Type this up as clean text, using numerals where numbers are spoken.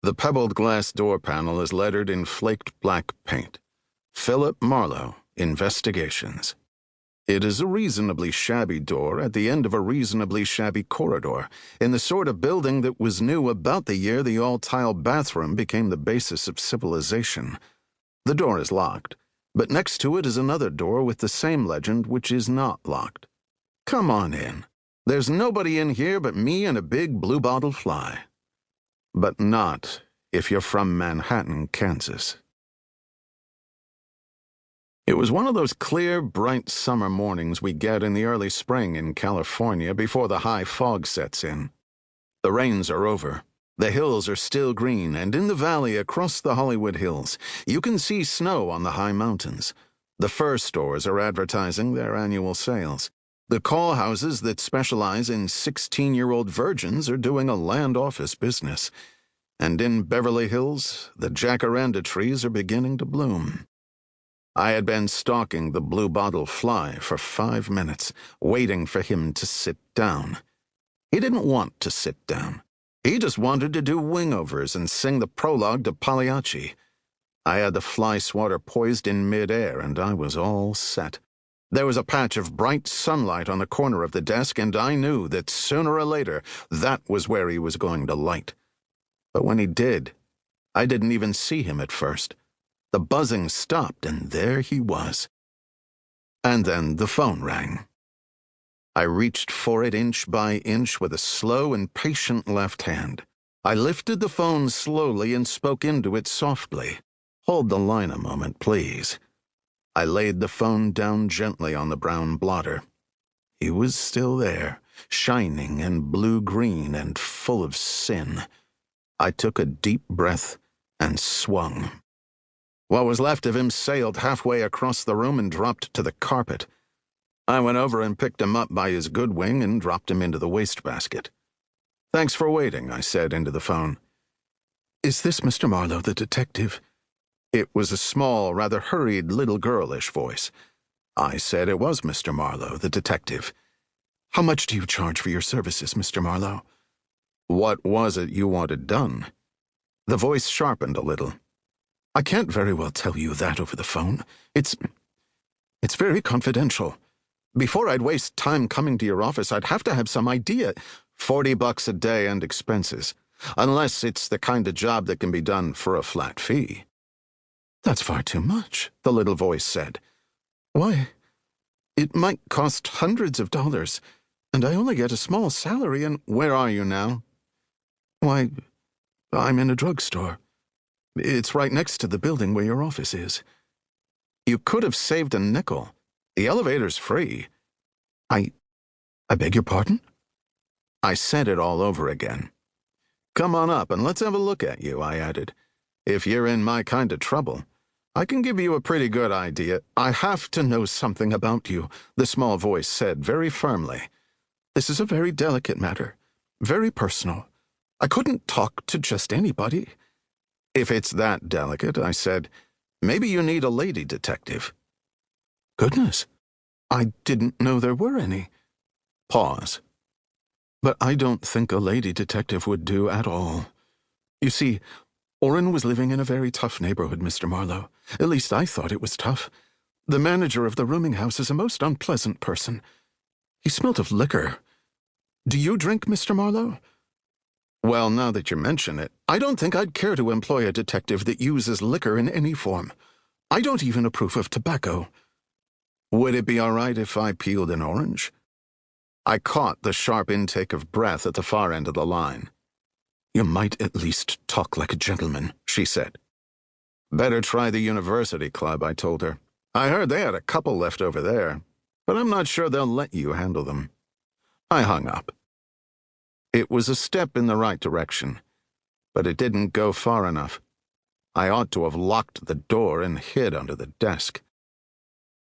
The pebbled glass door panel is lettered in flaked black paint. Philip Marlowe, Investigations. It is a reasonably shabby door at the end of a reasonably shabby corridor, in the sort of building that was new about the year the all-tile bathroom became the basis of civilization. The door is locked, but next to it is another door with the same legend which is not locked. Come on in. There's nobody in here but me and a big bluebottle fly. But not if you're from Manhattan, Kansas. It was one of those clear, bright summer mornings we get in the early spring in California before the high fog sets in. The rains are over. The hills are still green, and in the valley across the Hollywood Hills, you can see snow on the high mountains. The fur stores are advertising their annual sales. The call houses that specialize in 16-year-old virgins are doing a land office business. And in Beverly Hills, the jacaranda trees are beginning to bloom. I had been stalking the bluebottle fly for 5 minutes, waiting for him to sit down. He didn't want to sit down. He just wanted to do wingovers and sing the prologue to Pagliacci. I had the fly swatter poised in midair, and I was all set. There was a patch of bright sunlight on the corner of the desk, and I knew that sooner or later that was where he was going to light. But when he did, I didn't even see him at first. The buzzing stopped, and there he was. And then the phone rang. I reached for it inch by inch with a slow and patient left hand. I lifted the phone slowly and spoke into it softly. "Hold the line a moment, please." I laid the phone down gently on the brown blotter. He was still there, shining and blue-green and full of sin. I took a deep breath and swung. What was left of him sailed halfway across the room and dropped to the carpet. I went over and picked him up by his good wing and dropped him into the wastebasket. "Thanks for waiting," I said into the phone. "Is this Mr. Marlowe, the detective?" It was a small, rather hurried, little girlish voice. I said it was Mr. Marlowe, the detective. "How much do you charge for your services, Mr. Marlowe?" "What was it you wanted done?" The voice sharpened a little. "I can't very well tell you that over the phone. It's very confidential. Before I'd waste time coming to your office, I'd have to have some idea." $40 a day and expenses, unless it's the kind of job that can be done for a flat fee." "That's far too much," the little voice said. "Why, it might cost hundreds of dollars, and I only get a small salary and—" "Where are you now?" "Why, I'm in a drugstore. It's right next to the building where your office is." "You could have saved a nickel. The elevator's free." I beg your pardon?" I said it all over again. "Come on up and let's have a look at you," I added. "If you're in my kind of trouble, I can give you a pretty good idea." "I have to know something about you," the small voice said very firmly. "This is a very delicate matter, very personal. I couldn't talk to just anybody." "If it's that delicate," I said, "maybe you need a lady detective." "Goodness, I didn't know there were any." Pause. "But I don't think a lady detective would do at all. You see, Orrin was living in a very tough neighborhood, Mr. Marlowe. At least I thought it was tough. The manager of the rooming house is a most unpleasant person. He smelt of liquor. Do you drink, Mr. Marlowe?" "Well, now that you mention it, I don't think I'd care to employ a detective that uses liquor in any form. I don't even approve of tobacco." "Would it be all right if I peeled an orange?" I caught the sharp intake of breath at the far end of the line. "You might at least talk like a gentleman," she said. "Better try the University Club," I told her. "I heard they had a couple left over there, but I'm not sure they'll let you handle them." I hung up. It was a step in the right direction, but it didn't go far enough. I ought to have locked the door and hid under the desk.